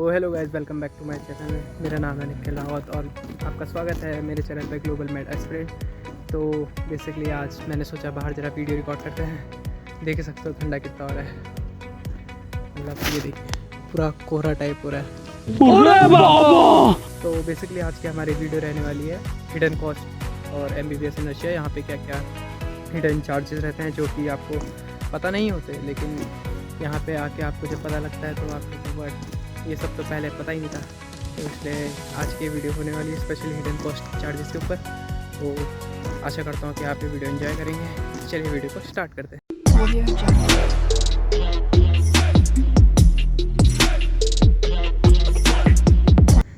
तो hello guys, welcome back to my channel. मेरा नाम है निखिल रावत और आपका स्वागत है मेरे चैनल पे ग्लोबल मेड एस्पिरेंट। तो बेसिकली आज मैंने सोचा बाहर जरा वीडियो रिकॉर्ड करते हैं। देख सकते हो ठंडा कितना हो रहा है, मतलब ये देखिए पूरा कोहरा टाइप हो रहा है। तो बेसिकली आज की हमारी वीडियो रहने वाली है हिडन कॉस्ट और MBBS इन रशिया। यहाँ पे क्या क्या हिडन चार्जेस रहते हैं जो कि आपको पता नहीं होते, लेकिन यहाँ पे आके आपको जब पता लगता है तो आपको ये सब तो पहले पता ही नहीं था। तो इसलिए आज की वीडियो होने वाली है स्पेशली हिडन कॉस्ट चार्जेस के ऊपर। तो आशा करता हूँ कि आप ये वीडियो एंजॉय करेंगे। चलिए वीडियो को स्टार्ट करते हैं।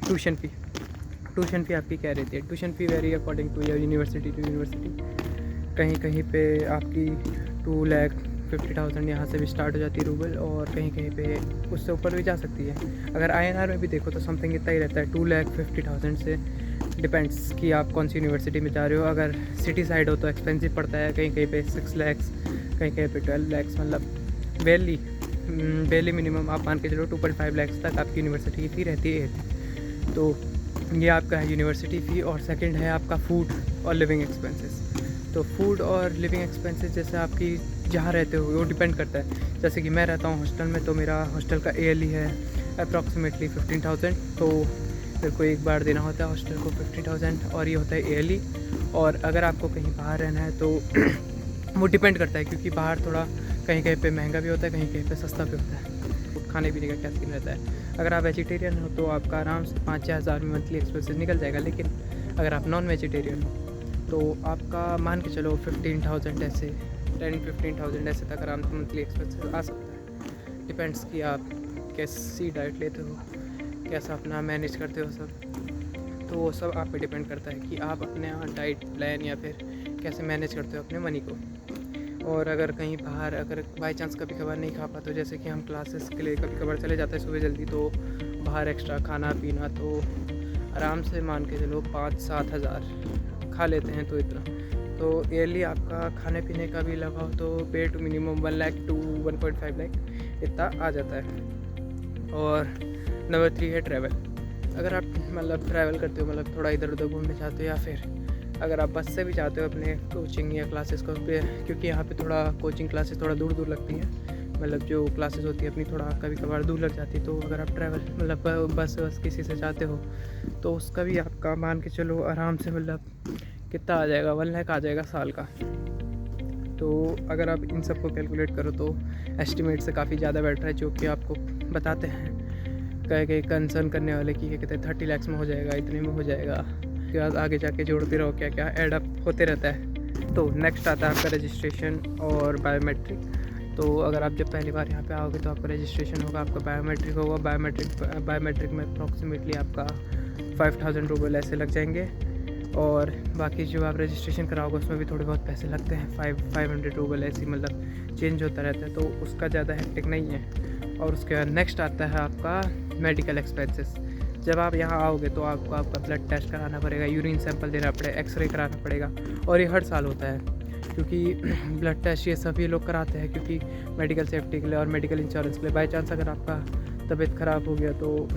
ट्यूशन फ़ी आपकी क्या रहती है? Tuition fee very according to your university to university. कहीं कहीं पे आपकी 2,50,000 यहाँ से भी स्टार्ट हो जाती है रूबल, और कहीं कहीं पे उससे ऊपर भी जा सकती है। अगर INR में भी देखो तो समथिंग इतना ही रहता है, 2,50,000 से। डिपेंड्स कि आप कौन सी यूनिवर्सिटी में जा रहे हो। अगर सिटी साइड हो तो एक्सपेंसिव पड़ता है, कहीं कहीं पे 6 लाख, कहीं कहीं पे 12 लाख, मतलब बेली मिनिमम आप मान के चलो 2.5 लाख तक आपकी यूनिवर्सिटी की फ़ी रहती है। तो ये आपका है यूनिवर्सिटी फ़ी। और सेकंड है आपका फूड और लिविंग एक्सपेंसेस। तो फूड और लिविंग एक्सपेंसेस जैसे आपकी जहाँ रहते हो वो डिपेंड करता है। जैसे कि मैं रहता हूँ हॉस्टल में, तो मेरा हॉस्टल का ईयरली है अप्रॉक्सीमेटली 15,000। तो मेरे को एक बार देना होता है हॉस्टल को 15,000, और ये होता है ईयरली। और अगर आपको कहीं बाहर रहना है तो वो डिपेंड करता है, क्योंकि बाहर थोड़ा कहीं कहीं पे महंगा भी होता है, कहीं कहीं पे सस्ता भी होता है। तो खाने पीने का क्या सीन रहता है? अगर आप वेजिटेरियन हो तो आपका आराम से 5-6 हज़ार में मंथली एक्सपेंसेस निकल जाएगा। लेकिन अगर आप नॉन वेजिटेरियन हो तो आपका मान के चलो 15,000 ऐसे 10-15,000 ऐसे तक आराम से मंथली एक्सपेंसेस आ सकता है। डिपेंड्स कि आप कैसी डाइट लेते हो, कैसा अपना मैनेज करते हो सब। तो वो सब आप पे डिपेंड करता है कि आप अपने डाइट प्लान या फिर कैसे मैनेज करते हो अपने मनी को। और अगर कहीं बाहर अगर बाई चांस कभी कभार नहीं खा पाते, जैसे कि हम क्लासेस के लिए कभी कभार चले जाते हैं सुबह जल्दी, तो बाहर एक्स्ट्रा खाना पीना तो आराम से मान के चलो 5-7 हज़ार खा लेते हैं। तो इतना तो ईयरली आपका खाने पीने का भी लगाओ तो पे to minimum 1 lakh to 1.5 lakh इतना आ जाता है। और नंबर 3 है ट्रैवल। अगर आप मतलब ट्रैवल करते हो, मतलब थोड़ा इधर उधर घूमने चाहते हो, या फिर अगर आप बस से भी जाते हो अपने कोचिंग या क्लासेस को पे, क्योंकि यहाँ पे थोड़ा कोचिंग क्लासेस थोड़ा दूर दूर लगती हैं, मतलब जो क्लासेस होती है अपनी थोड़ा कभी कभार दूर लग जाती है। तो अगर आप ट्रैवल मतलब बस किसी से जाते हो तो उसका भी आपका मान के चलो आराम से मतलब कितना आ जाएगा, 1 लाख आ जाएगा साल का। तो अगर आप इन सब को कैलकुलेट करो तो एस्टिमेट से काफ़ी ज़्यादा बैठ रहा है, जो कि आपको बताते हैं कहीं कंसर्न करने वाले कि क्या कहते हैं 30 लाख में हो जाएगा, इतने में हो जाएगा। उसके बाद आगे जाके जोड़ते रहो, क्या क्या एड अप होते रहता है। तो नेक्स्ट आता है आपका रजिस्ट्रेशन और बायोमेट्रिक। तो अगर आप जब पहली बार यहाँ पे आओगे तो आपका रजिस्ट्रेशन होगा, आपका बायोमेट्रिक होगा। बायोमेट्रिक में अप्रॉक्सीमेटली आपका 5,000 रूबल ऐसे लग जाएंगे। और बाकी जो आप रजिस्ट्रेशन कराओगे उसमें भी थोड़े बहुत पैसे लगते हैं, 500 रूबल ऐसी, मतलब चेंज होता रहता है, तो उसका ज़्यादा हेक्टिक नहीं है। और उसके बाद नेक्स्ट आता है आपका मेडिकल एक्सपेंसेस। जब आप यहाँ आओगे तो आपका ब्लड टेस्ट कराना पड़ेगा, यूरिन सैंपल देना पड़ेगा, एक्सरे कराना पड़ेगा, और ये हर साल होता है, क्योंकि ब्लड टेस्ट ये सभी लोग कराते हैं क्योंकि मेडिकल सेफ्टी के लिए और मेडिकल इंश्योरेंस के लिए। बाई चांस अगर आपका तबीयत ख़राब हो गया तो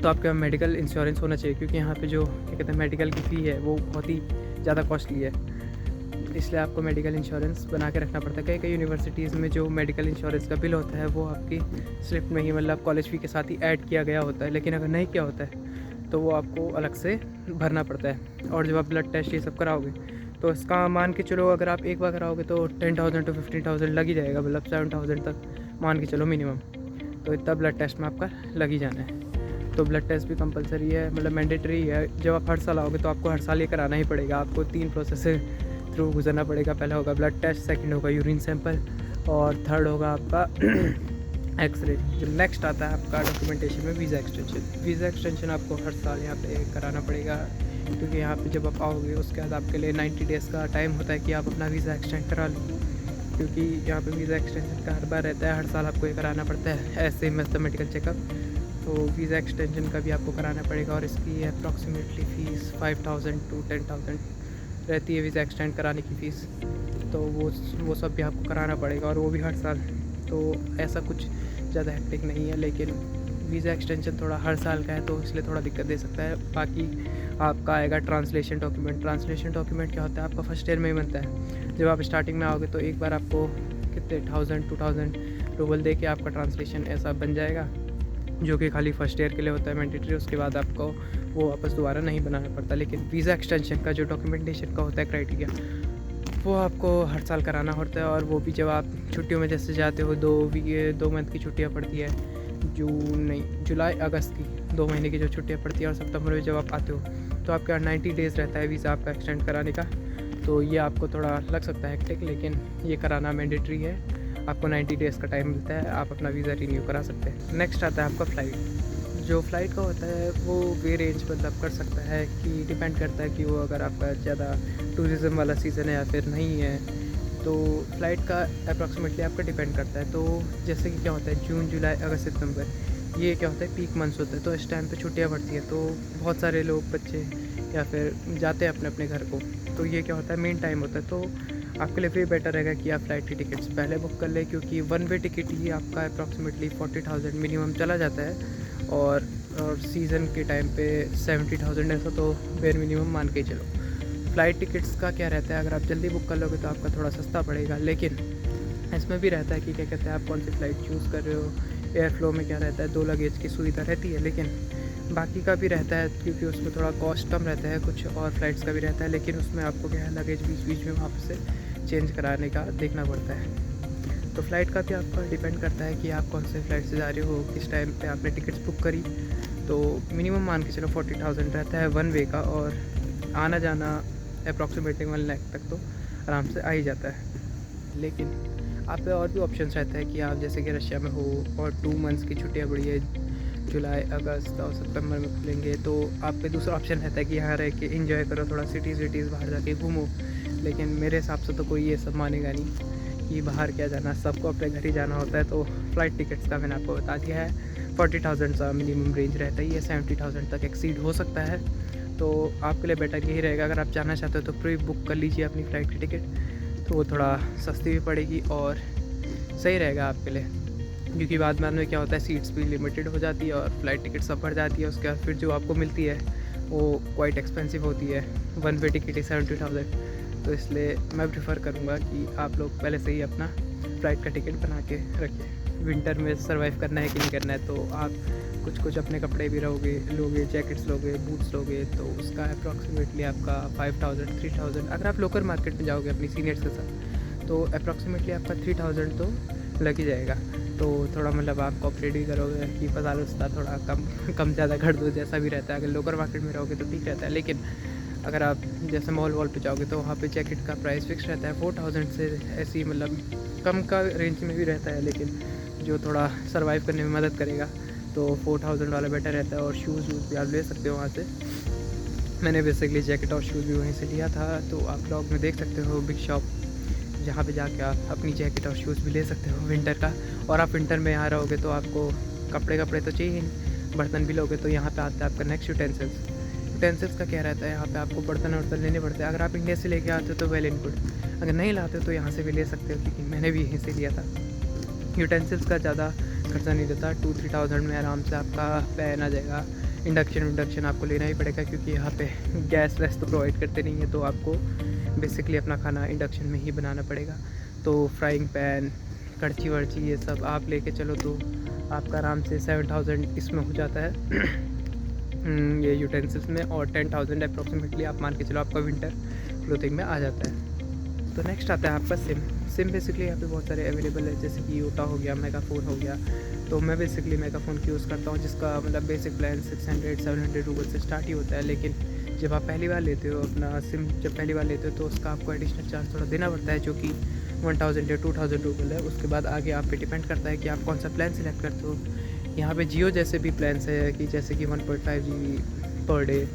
आपके मेडिकल इंश्योरेंस होना चाहिए, क्योंकि यहाँ पे जो क्या कहते हैं मेडिकल की फ़ी है वो बहुत ही ज़्यादा कॉस्टली है, इसलिए आपको मेडिकल इंश्योरेंस बना के रखना पड़ता है। कई कई यूनिवर्सिटीज़ में जो मेडिकल इंश्योरेंस का बिल होता है वो आपकी स्लिप में ही, मतलब कॉलेज फ़ी के साथ ही ऐड किया गया होता है। लेकिन अगर नहीं किया होता है तो वो आपको अलग से भरना पड़ता है। और जब आप ब्लड टेस्ट ये सब कराओगे तो इसका मान के चलो, अगर आप एक बार कराओगे तो 10,000 to 15,000 लग ही जाएगा, मतलब 7,000 तक मान के चलो मिनिमम। तो इतना ब्लड टेस्ट में आपका लग ही जाना है। तो ब्लड टेस्ट भी कंपलसरी है, मतलब मैंडेटरी है। जब आप हर साल आओगे तो आपको हर साल ये कराना ही पड़ेगा। आपको 3 प्रोसेस से थ्रू गुजरना पड़ेगा। पहला होगा ब्लड टेस्ट, सेकंड होगा यूरिन सैंपल, और थर्ड होगा आपका एक्सरे। जो नेक्स्ट आता है आपका डॉक्यूमेंटेशन में वीज़ा एक्सटेंशन। वीज़ा एक्सटेंशन आपको हर साल यहाँ पे कराना पड़ेगा, क्योंकि यहाँ पे जब आप आओगे उसके बाद आपके लिए 90 डेज़ का टाइम होता है कि आप अपना वीज़ा एक्सटेंड करा लो, क्योंकि यहाँ पे वीज़ा एक्सटेंशन का हर बार रहता है, हर साल आपको ये कराना पड़ता है, ऐसे मैथमेटिकल चेकअप। तो वीज़ा एक्सटेंशन का भी आपको कराना पड़ेगा, और इसकी अप्रॉक्सीमेटली फ़ीस 5,000 to 10,000 रहती है वीज़ा एक्सटेंड कराने की फ़ीस। तो वो सब भी आपको कराना पड़ेगा, और वो भी हर साल। तो ऐसा कुछ ज़्यादा हेक्टिक नहीं है, लेकिन वीज़ा एक्सटेंशन थोड़ा हर साल का है तो इसलिए थोड़ा दिक्कत दे सकता है। बाकी आपका आएगा ट्रांसलेशन डॉक्यूमेंट। ट्रांसलेशन डॉक्यूमेंट क्या होता है, आपका फर्स्ट ईयर में ही बनता है। जब आप स्टार्टिंग में आओगे तो एक बार आपको कितने 1000-2000 रूबल दे के आपका ट्रांसलेशन ऐसा बन जाएगा, जो कि खाली फर्स्ट ईयर के लिए होता है मैंडेटरी। उसके बाद आपको वो वापस दोबारा नहीं बनाना पड़ता। लेकिन वीज़ा एक्सटेंशन का जो डॉक्यूमेंटेशन का होता है क्राइटेरिया, वो आपको हर साल कराना होता है। और वो भी जब आप छुट्टियों में जैसे जाते हो, 2 मंथ की छुट्टियाँ पड़ती है, जुलाई अगस्त की 2 महीने की जो छुट्टियाँ पड़ती है, और सितंबर में जब आप आते हो तो आपका 90 डेज़ रहता है वीज़ा आपका एक्सटेंड कराने का। तो ये आपको थोड़ा लग सकता है हेक्टिक, लेकिन ये कराना मैंडेटरी है। आपको 90 डेज़ का टाइम मिलता है, आप अपना वीज़ा रिन्यू करा सकते हैं। नेक्स्ट आता है आपका फ़्लाइट। जो फ़्लाइट का होता है वो वे रेंज मतलब कर सकता है कि डिपेंड करता है कि वो अगर आपका ज़्यादा टूरिज़म वाला सीज़न है या फिर नहीं है, तो फ़्लाइट का अप्रॉक्सीमेटली आपका डिपेंड करता है। तो जैसे कि क्या होता है, जून, जुलाई, अगस्त, सितंबर, ये क्या होता है पीक मंथ्स होता है। तो इस टाइम पे छुट्टियाँ पड़ती हैं, तो बहुत सारे लोग, बच्चे या फिर जाते हैं अपने अपने घर को। तो ये क्या होता है मेन टाइम होता है। तो आपके लिए भी बेटर रहेगा कि आप फ़्लाइट की टिकट्स पहले बुक कर लें, क्योंकि वन वे टिकट ही आपका अप्रॉक्सीमेटली 40,000 मिनिमम चला जाता है। और सीज़न के टाइम पे 70,000 ऐसा तो बेयर मिनिमम मान के चलो। फ़्लाइट टिकट्स का क्या रहता है, अगर आप जल्दी बुक कर लोगे तो आपका थोड़ा सस्ता पड़ेगा। लेकिन इसमें भी रहता है कि क्या कहते हैं, आप कौन सी फ़्लाइट चूज़ कर रहे हो। एयर फ्लो में क्या रहता है, 2 लगेज की सुविधा रहती है, लेकिन बाकी का भी रहता है, क्योंकि उसमें थोड़ा कॉस्ट कम रहता है। कुछ और फ़्लाइट्स का भी रहता है, लेकिन उसमें आपको क्या है, लगेज बीच बीच में वहाँ से चेंज कराने का देखना पड़ता है। तो फ़्लाइट का भी आपका डिपेंड करता है कि आप कौन से फ़्लाइट से जा रहे हो, किस टाइम पे आपने टिकट्स बुक करी। तो मिनिमम मान के चलो 40,000 रहता है वन वे का, और आना जाना अप्रॉक्सीमेटली 1 लाख तक तो आराम से आ ही जाता है। लेकिन आप पे और भी ऑप्शंस रहता है कि आप जैसे कि रशिया में हो और 2 मंथ्स की छुट्टियाँ पड़ी है, जुलाई, अगस्त और सितंबर में खुलेंगे, तो आप पे दूसरा ऑप्शन रहता है कि यहाँ रह के एंजॉय करो, थोड़ा सिटीज़ बाहर जाके घूमो। लेकिन मेरे हिसाब से तो कोई ये सब मानेगा नहीं कि बाहर क्या जाना, सबको अपने घर ही जाना होता है। तो फ़्लाइट टिकट्स का मैंने आपको बता दिया है, 40,000 का मिनिमम रेंज रहता है, ये 70,000 तक एक्सीड हो सकता है। तो आपके लिए बेटर यही रहेगा, अगर आप जाना चाहते हो तो प्री बुक कर लीजिए अपनी फ़्लाइट की टिकट, तो वो थोड़ा सस्ती भी पड़ेगी और सही रहेगा आपके लिए। क्योंकि बाद में क्या होता है, सीट्स भी लिमिटेड हो जाती है और फ़्लाइट टिकट सब भर जाती है। उसके बाद फिर जो आपको मिलती है वो क्वाइट एक्सपेंसिव होती है, वन वे टिकट ही 70,000। तो इसलिए मैं प्रेफर करूँगा कि आप लोग पहले से ही अपना फ़्लाइट का टिकट बना के रखें। विंटर में सर्वाइव करना है कि नहीं करना है, तो आप कुछ अपने कपड़े भी लोगे, जैकेट्स लोगे, बूट्स लोगे, तो उसका अप्रॉक्सीमेटली आपका 5,000 3,000। अगर आप लोकल मार्केट में जाओगे अपनी सीनियर्स के साथ तो अप्रॉक्सीमेटली आपका 3,000 तो लग ही जाएगा। तो थोड़ा मतलब आप कॉपरेट भी करोगे कि पता उसका थोड़ा कम ज़्यादा कर दो, जैसा भी रहता है। अगर लोकल मार्केट में रहोगे तो ठीक रहता है, लेकिन अगर आप जैसे मॉल पे जाओगे तो वहाँ पे जैकेट का प्राइस फिक्स रहता है 4,000 से, ऐसी मतलब कम का रेंज में भी रहता है, लेकिन जो थोड़ा सर्वाइव करने में मदद करेगा तो 4,000 वाला बेटर रहता है। और शूज़ भी आप ले सकते हो वहाँ से। मैंने बेसिकली जैकेट और शूज़ भी वहीं से लिया था, तो आप ब्लॉग में देख सकते हो बिग शॉप, जहाँ पे जाके आप अपनी जैकेट और शूज़ भी ले सकते हो विंटर का। और आप विंटर में यहाँ रहोगे तो आपको कपड़े तो चाहिए ही, बर्तन भी लोगे तो यहाँ पे आता है आपका नेक्स्ट यूटेंसिल्स का क्या रहता है, यहाँ पे आपको बर्तन लेने पड़ते हैं। अगर आप इंडिया से लेके आते हो तो वेल एंड गुड, अगर नहीं लाते हो तो यहाँ से भी ले सकते हो, क्योंकि मैंने भी यहीं से लिया था। यूटेंसिल्स का ज़्यादा खर्चा नहीं रहता, 2-3,000 में आराम से आपका पैन आ जाएगा। इंडक्शन आपको लेना ही पड़ेगा, क्योंकि यहाँ पे गैस वैस तो प्रोवाइड करते नहीं है, तो आपको बेसिकली अपना खाना इंडक्शन में ही बनाना पड़ेगा। तो फ्राइंग पैन, कड़छी वर्ची ये सब आप लेके चलो तो आपका आराम से 7,000 इसमें हो जाता है ये यूटेंसिल्स में, और 10,000 अप्रॉक्सीमेटली आप मान के चलो आपका विंटर क्लोथिंग में आ जाता है। तो नेक्स्ट आता है आपका सिम बेसिकली यहाँ पे बहुत सारे अवेलेबल है, जैसे कि योटा हो गया, मेगाफ़ोन हो गया। तो मैं बेसिकली मेगाफ़ोन की यूज़ करता हूँ, जिसका मतलब बेसिक प्लान 600-700 रूपये से स्टार्ट ही होता है। लेकिन जब आप पहली बार लेते हो अपना सिम, तो उसका आपको एडिशनल चार्ज थोड़ा देना पड़ता है, जो कि 1,000 या 2,000 रूपये है। उसके बाद आगे आप पे डिपेंड करता है कि आप कौन सा प्लान सेलेक्ट करते हो। यहाँ पे जियो जैसे भी प्लान्स है कि जैसे कि 1.5 GB पर डे,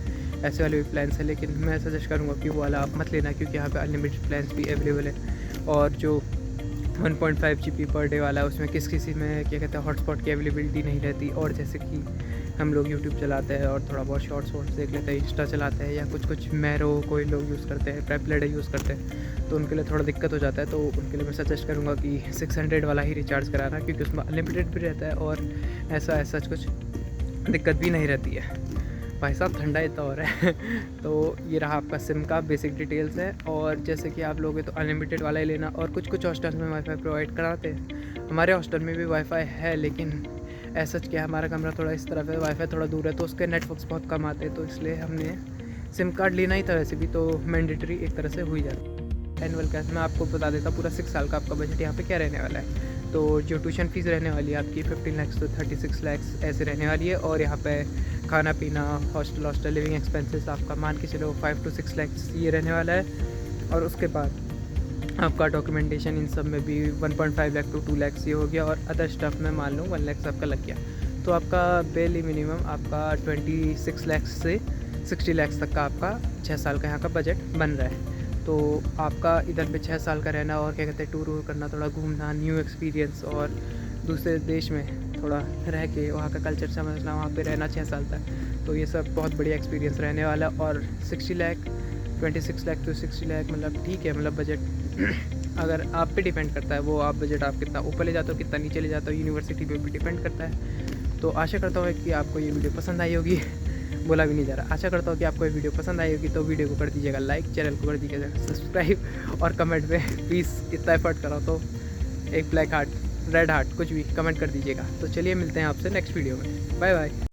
ऐसे वाले भी प्लान्स हैं, लेकिन मैं सजेस्ट करूँगा कि वो वाला आप मत लेना, क्योंकि यहाँ पे अनलिमिटेड प्लान्स भी अवेलेबल है। और जो 1.5 GB पर डे वाला है उसमें किसी में क्या कहते हैं हॉटस्पॉट की अवेलेबिलिटी नहीं रहती। और जैसे कि हम लोग यूट्यूब चलाते हैं और थोड़ा बहुत शॉर्ट्स देख लेते हैं, इंस्टा चलाते हैं, या कुछ मैरो कोई लोग यूज़ करते हैं, पेपलेट यूज़ करते हैं, तो उनके लिए थोड़ा दिक्कत हो जाता है। तो उनके लिए मैं सजेस्ट करूँगा कि 600 वाला ही रिचार्ज कराना, क्योंकि उसमें अनलिमिटेड भी रहता है और ऐसा सच कुछ दिक्कत भी नहीं रहती है। भाई साहब ठंडा इतना हो रहा है तो ये रहा आपका सिम का बेसिक डिटेल्स है। और जैसे कि आप लोगे तो अनलिमिटेड वाला ही लेना, और कुछ हॉस्टल में वाईफाई प्रोवाइड कराते हैं। हमारे हॉस्टल में भी वाईफाई है, लेकिन ऐसा क्या हमारा कमरा थोड़ा इस तरफ है, वाईफाई थोड़ा दूर है, तो उसके नेटवर्क्स बहुत कम आते हैं, तो इसलिए हमने सिम कार्ड लेना ही था वैसे भी, तो मैंडेटरी एक तरह से हो ही जाता है। एनुअल कैश मैं आपको बता देता पूरा 6 साल का आपका बजट यहाँ पे क्या रहने वाला है। तो जो ट्यूशन फ़ीस रहने वाली है आपकी 15 लाख to 36 लाख ऐसे रहने वाली है। और यहाँ पे खाना पीना, हॉस्टल लिविंग एक्सपेंसेस आपका मान के चलो 5 to 6 लाख ये रहने वाला है। और उसके बाद आपका डॉक्यूमेंटेशन इन सब में भी 1.5 लाख to 2 लाख ये हो गया, और अदर स्टफ में मान लो 1 लाख आपका लग गया। तो आपका बेली मिनिमम आपका 26 लाख से 60 लाख तक का आपका 6 साल का यहाँ का बजट बन रहा है। तो आपका इधर पे 6 साल का रहना, और क्या कहते हैं टूर करना, थोड़ा घूमना, न्यू एक्सपीरियंस, और दूसरे देश में थोड़ा रह के वहाँ का कल्चर समझना, वहाँ पे रहना 6 साल तक, तो ये सब बहुत बढ़िया एक्सपीरियंस रहने वाला। और 60 लाख 26 लाख to 60 लाख मतलब ठीक है, मतलब बजट अगर आप पे डिपेंड करता है, वो आप बजट आप कितना ऊपर ले जाते हो कितना नीचे ले जाते हो, यूनिवर्सिटी पे भी डिपेंड करता है। तो आशा करता हूँ कि आपको ये वीडियो पसंद आई होगी बोला भी नहीं जा रहा। आशा करता हूँ कि आपको ये वीडियो पसंद आई होगी, तो वीडियो को कर दीजिएगा लाइक, चैनल को कर दीजिएगा सब्सक्राइब, और कमेंट में प्लीज़ इतना एफर्ट करो तो एक ब्लैक हार्ट, रेड हार्ट, कुछ भी कमेंट कर दीजिएगा। तो चलिए मिलते हैं आपसे नेक्स्ट वीडियो में। Bye bye.